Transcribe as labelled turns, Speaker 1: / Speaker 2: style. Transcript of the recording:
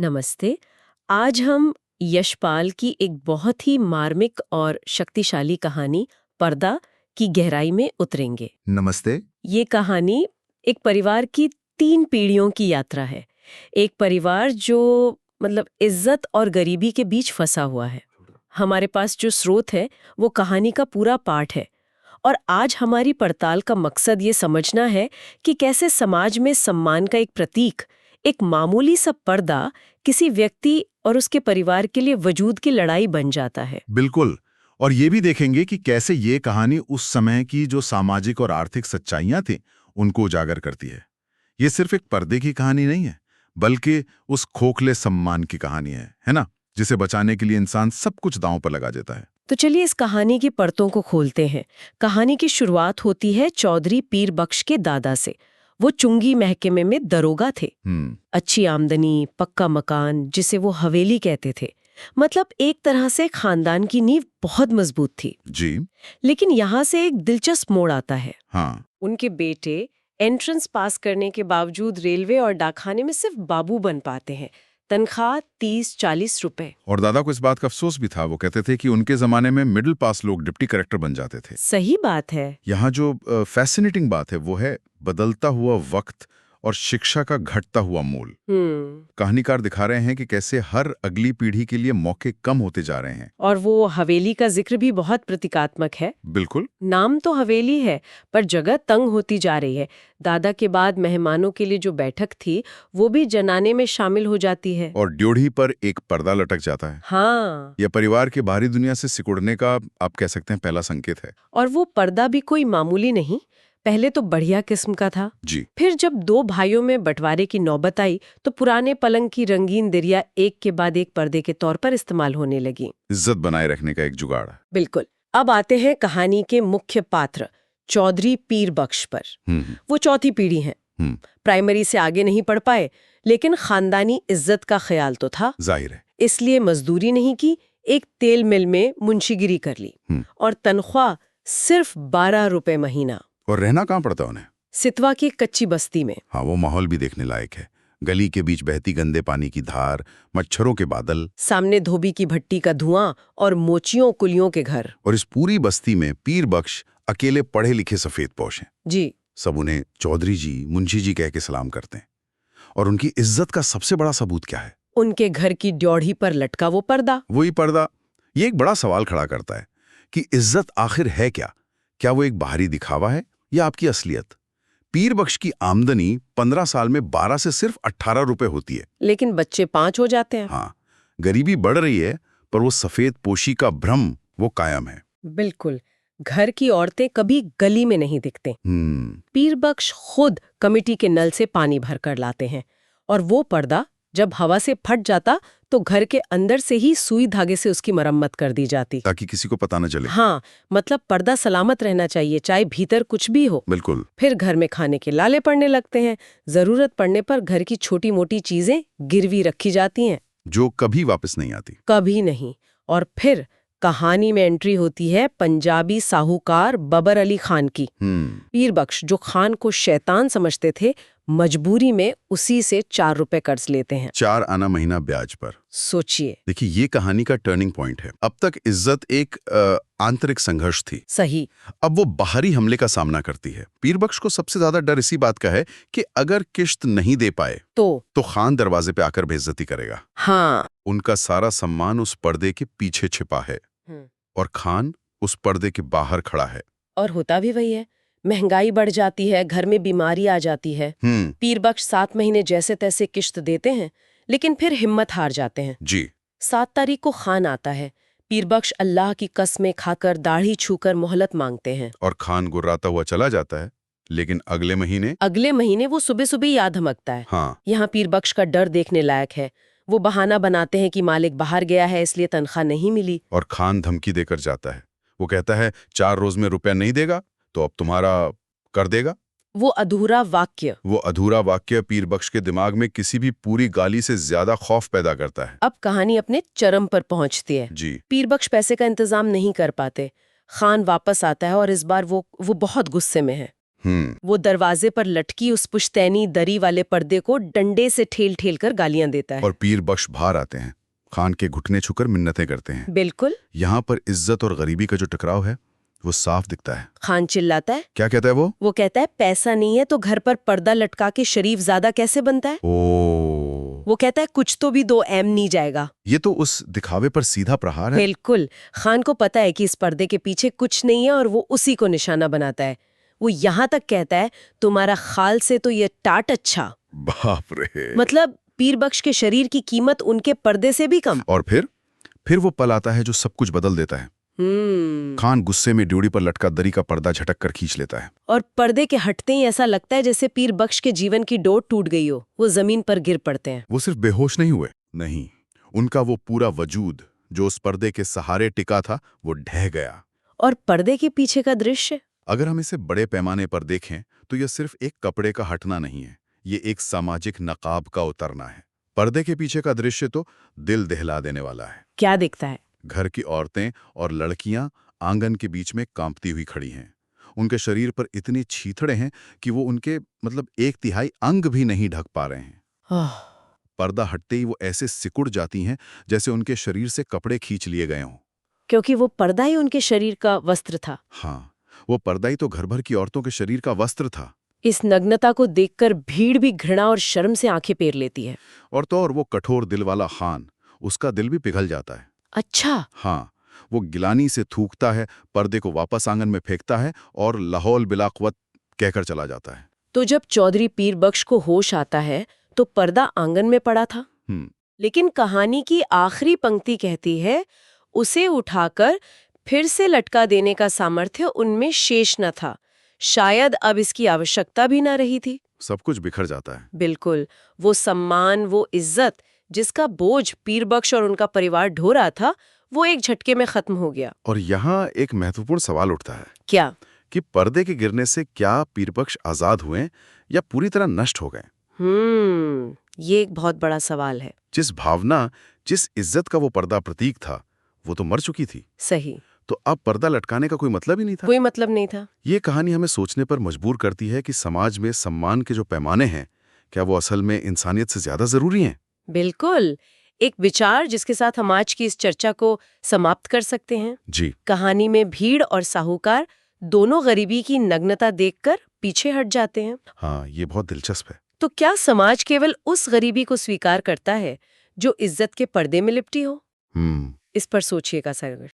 Speaker 1: नमस्ते। आज हम यशपाल की एक बहुत ही मार्मिक और शक्तिशाली कहानी पर्दा की गहराई में उतरेंगे।
Speaker 2: नमस्ते।
Speaker 1: ये कहानी एक परिवार की 3 पीढ़ियों की यात्रा है। एक परिवार जो इज्जत और गरीबी के बीच फंसा हुआ है। हमारे पास जो स्रोत है वो कहानी का पूरा पाठ है और आज हमारी पड़ताल का मकसद ये समझना है कि कैसे समाज में सम्मान का एक प्रतीक, एक मामूली सा पर्दा किसी व्यक्ति और उसके परिवार के लिए वजूद की लड़ाई बन जाता है।
Speaker 2: बिल्कुल। और ये भी देखेंगे कि कैसे ये कहानी उस समय की जो सामाजिक और आर्थिक सच्चाइयां थी उनको उजागर करती है। ये सिर्फ एक पर्दे की कहानी नहीं है, बल्कि उस खोखले सम्मान की कहानी है ना, जिसे बचाने के लिए इंसान सब कुछ दांव पर लगा देता है।
Speaker 1: तो चलिए इस कहानी की परतों को खोलते हैं। कहानी की शुरुआत होती है चौधरी पीर बख्श के दादा से। वो चुंगी महकमे में दरोगा थे। अच्छी आमदनी, पक्का मकान, जिसे वो हवेली कहते थे। मतलब एक तरह से खानदान की नींव बहुत मजबूत थी
Speaker 2: जी।
Speaker 1: लेकिन यहाँ से एक दिलचस्प मोड़ आता है।
Speaker 2: हाँ।
Speaker 1: उनके बेटे एंट्रेंस पास करने के बावजूद रेलवे और डाकखाने में सिर्फ बाबू बन पाते हैं। तनख्वाह 30-40 रुपए।
Speaker 2: और दादा को इस बात का अफसोस भी था। वो कहते थे कि उनके जमाने में मिडिल पास लोग डिप्टी कलेक्टर बन जाते थे।
Speaker 1: सही बात है।
Speaker 2: यहाँ जो फैसिनेटिंग बात है वो है बदलता हुआ वक्त और शिक्षा का घटता हुआ मूल। कहानीकार दिखा रहे हैं कि कैसे हर अगली पीढ़ी के लिए मौके कम होते जा रहे हैं।
Speaker 1: और वो हवेली का जिक्र भी बहुत प्रतीकात्मक है।
Speaker 2: बिल्कुल।
Speaker 1: नाम तो हवेली है पर जगह तंग होती जा रही है। दादा के बाद मेहमानों के लिए जो बैठक थी वो भी जनाने में शामिल हो जाती है।
Speaker 2: और ड्योढ़ी पर एक पर्दा लटक जाता है।
Speaker 1: हाँ।
Speaker 2: यह परिवार के बाहरी दुनिया से सिकुड़ने का आप कह सकते हैं पहला संकेत है।
Speaker 1: और वो पर्दा भी कोई मामूली नहीं, पहले तो बढ़िया किस्म का था।
Speaker 2: जी।
Speaker 1: फिर जब 2 भाइयों में बंटवारे की नौबत आई तो पुराने पलंग की रंगीन दरिया एक के बाद एक पर्दे के तौर पर इस्तेमाल होने लगी।
Speaker 2: इज्जत बनाए रखने का एक जुगाड़।
Speaker 1: बिल्कुल। अब आते हैं कहानी के मुख्य पात्र चौधरी पीर बख्श पर। वो चौथी पीढ़ी हैं। प्राइमरी से आगे नहीं पढ़ पाए लेकिन खानदानी इज्जत का ख्याल तो था, जाहिर है। इसलिए मजदूरी नहीं की, एक तेल मिल में मुंशीगिरी कर ली और तनख्वाह सिर्फ 12 रुपए महीना।
Speaker 2: और रहना कहाँ पड़ता उन्हें?
Speaker 1: सितवा की कच्ची बस्ती में।
Speaker 2: हाँ, वो माहौल भी देखने लायक है। गली के बीच बहती गंदे पानी की धार, मच्छरों के बादल,
Speaker 1: सामने धोबी की भट्टी का धुआं और मोचियों कुलियों के घर।
Speaker 2: और इस पूरी बस्ती में पीर बख्श अकेले पढ़े लिखे सफेद पोश हैं।
Speaker 1: जी।
Speaker 2: सब उन्हें चौधरी जी, मुंशी जी कह के सलाम करते हैं। और उनकी इज्जत का सबसे बड़ा सबूत क्या है?
Speaker 1: उनके घर की ड्योढ़ी पर लटका वो पर्दा।
Speaker 2: वही पर्दा। ये एक बड़ा सवाल खड़ा करता है कि इज्जत आखिर है क्या? क्या वो एक बाहरी दिखावा है या आपकी असलियत? पीर बख्श की आमदनी 15 साल में 12 से सिर्फ 18 रुपए होती है।
Speaker 1: लेकिन बच्चे 5 हो जाते हैं।
Speaker 2: हाँ, गरीबी बढ़ रही है पर वो सफेद पोशी का भ्रम वो कायम है।
Speaker 1: बिल्कुल। घर की औरतें कभी गली में नहीं दिखते। पीर बख्श खुद कमिटी के नल से पानी भर कर लाते हैं और वो पर्दा जब हवा से फट जाता तो घर के अंदर से ही सुई धागे से उसकी मरम्मत कर दी जाती,
Speaker 2: ताकि किसी को पता न चले।
Speaker 1: हाँ, मतलब पर्दा सलामत रहना चाहिए, चाहे भीतर कुछ भी हो।
Speaker 2: बिल्कुल।
Speaker 1: फिर घर में खाने के लाले पड़ने लगते हैं। जरूरत पड़ने पर घर की छोटी मोटी चीजें गिरवी रखी जाती हैं,
Speaker 2: जो कभी वापस नहीं आती।
Speaker 1: कभी नहीं। और फिर कहानी में एंट्री होती है पंजाबी साहूकार बबर अली खान की। पीर बख्श, जो खान को शैतान समझते थे, मजबूरी में उसी से 4 रुपए कर्ज लेते हैं।
Speaker 2: 4 आना महीना ब्याज पर।
Speaker 1: सोचिए।
Speaker 2: देखिए, ये कहानी का टर्निंग पॉइंट है। अब तक इज्जत एक आंतरिक संघर्ष थी।
Speaker 1: सही।
Speaker 2: अब वो बाहरी हमले का सामना करती है। पीर बख्श को सबसे ज्यादा डर इसी बात का है कि अगर किश्त नहीं दे पाए तो खान दरवाजे पे आकर बेइज्जती करेगा।
Speaker 1: हाँ।
Speaker 2: उनका सारा सम्मान उस पर्दे के पीछे छिपा है और खान उस पर्दे के बाहर खड़ा है।
Speaker 1: और होता भी वही है। महंगाई बढ़ जाती है, घर में बीमारी आ जाती है। पीर बख्श 7 महीने जैसे तैसे किश्त देते हैं लेकिन फिर हिम्मत हार जाते हैं।
Speaker 2: जी।
Speaker 1: 7 तारीख को खान आता है। पीर बख्श अल्लाह की कसमें खाकर दाढ़ी छूकर मोहलत मांगते हैं
Speaker 2: और खान गुर्राता हुआ चला जाता है। लेकिन अगले महीने
Speaker 1: वो सुबह सुबह याद धमकता है।
Speaker 2: हाँ।
Speaker 1: यहाँ पीर बख्श का डर देखने लायक है। वो बहाना बनाते हैं कि मालिक बाहर गया है इसलिए तनख्वाह नहीं मिली।
Speaker 2: और खान धमकी देकर जाता है। वो कहता है 4 रोज में रुपया नहीं देगा तो अब तुम्हारा कर देगा। वो अधूरा वाक्य पीर बख्श के दिमाग में किसी भी पूरी गाली से ज्यादा खौफ पैदा करता है।
Speaker 1: अब कहानी अपने चरम पर पहुंचती है।
Speaker 2: जी।
Speaker 1: पीर बख्श पैसे का इंतजाम नहीं कर पाते। खान वापस आता है और इस बार वो बहुत गुस्से में है। वो दरवाजे पर लटकी उस पुश्तैनी दरी वाले पर्दे को डंडे से ठेल ठेल कर गालियां देता है।
Speaker 2: और पीर बख्श बाहर आते हैं, खान के घुटने छूकर मिन्नतें करते हैं।
Speaker 1: बिल्कुल।
Speaker 2: यहाँ पर इज्जत और गरीबी का जो टकराव है वो साफ दिखता है।
Speaker 1: खान चिल्लाता है।
Speaker 2: क्या कहता है वो
Speaker 1: कहता है पैसा नहीं है तो घर पर पर्दा लटका के शरीफ ज़्यादा कैसे बनता है। वो कहता है कुछ तो भी दो एम नहीं जाएगा।
Speaker 2: ये तो उस दिखावे पर सीधा प्रहार है।
Speaker 1: बिल्कुल। खान को पता है कि इस पर्दे के पीछे कुछ नहीं है और वो उसी को निशाना बनाता है। वो यहाँ तक कहता है तुम्हारा खाल से तो ये टाट अच्छा।
Speaker 2: बाप रे।
Speaker 1: मतलब पीर बख्श के शरीर की कीमत उनके पर्दे से भी कम।
Speaker 2: और फिर वो पल आता है जो सब कुछ बदल देता है। खान गुस्से में ड्यूटी पर लटका दरी का पर्दा झटक कर खींच लेता है
Speaker 1: और पर्दे के हटते ही ऐसा लगता है जैसे पीर बख्श के जीवन की डोर टूट गई हो। वो जमीन पर गिर पड़ते हैं।
Speaker 2: वो सिर्फ बेहोश नहीं हुए, नहीं, उनका वो पूरा वजूद जो उस पर्दे के सहारे टिका था वो ढह गया।
Speaker 1: और पर्दे के पीछे का दृश्य,
Speaker 2: अगर हम इसे बड़े पैमाने पर देखें तो यह सिर्फ एक कपड़े का हटना नहीं है, ये एक सामाजिक नकाब का उतरना है। पर्दे के पीछे का दृश्य तो दिल दहला देने वाला है।
Speaker 1: क्या दिखता है?
Speaker 2: घर की औरतें और लड़कियां आंगन के बीच में कांपती हुई खड़ी हैं। उनके शरीर पर इतनी छीथड़े हैं कि वो उनके 1/3 अंग भी नहीं ढक पा रहे हैं। पर्दा हटते ही वो ऐसे सिकुड़ जाती हैं जैसे उनके शरीर से कपड़े खींच लिए गए हों।
Speaker 1: क्योंकि वो पर्दा ही उनके शरीर का वस्त्र था।
Speaker 2: हाँ, वो पर्दा ही तो घर भर की औरतों के शरीर का वस्त्र था।
Speaker 1: इस नग्नता को देखकर भीड़ भी घृणा और शर्म से आंखें पेर लेती है।
Speaker 2: और तो और वो कठोर दिल वाला खान, उसका दिल भी पिघल जाता है।
Speaker 1: अच्छा।
Speaker 2: हाँ, वो गिलानी से थूकता है, पर्दे को वापस आंगन में फेंकता है और लाहौल बिलाक़वत कहकर चला जाता है।
Speaker 1: तो जब चौधरी पीर बख्श को होश आता है तो पर्दा आंगन में पड़ा था। लेकिन कहानी की आखिरी पंक्ति कहती है उसे उठाकर फिर से लटका देने का सामर्थ्य उनमें शेष न था। शायद अब इसकी आवश्यकता भी न रही थी।
Speaker 2: सब कुछ बिखर जाता है।
Speaker 1: बिल्कुल। वो सम्मान, वो इज्जत जिसका बोझ पीर बख्श और उनका परिवार ढो रहा था, वो एक झटके में खत्म हो गया।
Speaker 2: और यहाँ एक महत्वपूर्ण सवाल उठता है।
Speaker 1: क्या?
Speaker 2: कि पर्दे के गिरने से क्या पीर बख्श आजाद हुए या पूरी तरह नष्ट हो गए?
Speaker 1: ये एक बहुत बड़ा सवाल है।
Speaker 2: जिस भावना, जिस इज्जत का वो पर्दा प्रतीक था, वो तो मर चुकी थी।
Speaker 1: सही।
Speaker 2: तो अब पर्दा लटकाने का कोई मतलब ही नहीं था।
Speaker 1: कोई मतलब नहीं था।
Speaker 2: ये कहानी हमें सोचने पर मजबूर करती है कि समाज में सम्मान के जो पैमाने हैं, क्या वो असल में इंसानियत से ज्यादा जरूरी हैं?
Speaker 1: बिल्कुल। एक विचार जिसके साथ हम आज की इस चर्चा को समाप्त कर सकते हैं।
Speaker 2: जी।
Speaker 1: कहानी में भीड़ और साहूकार दोनों गरीबी की नग्नता देखकर पीछे हट जाते हैं।
Speaker 2: हाँ, ये बहुत दिलचस्प है।
Speaker 1: तो क्या समाज केवल उस गरीबी को स्वीकार करता है जो इज्जत के पर्दे में लिपटी हो?
Speaker 2: हम्म।
Speaker 1: इस पर सोचिएगा सागर।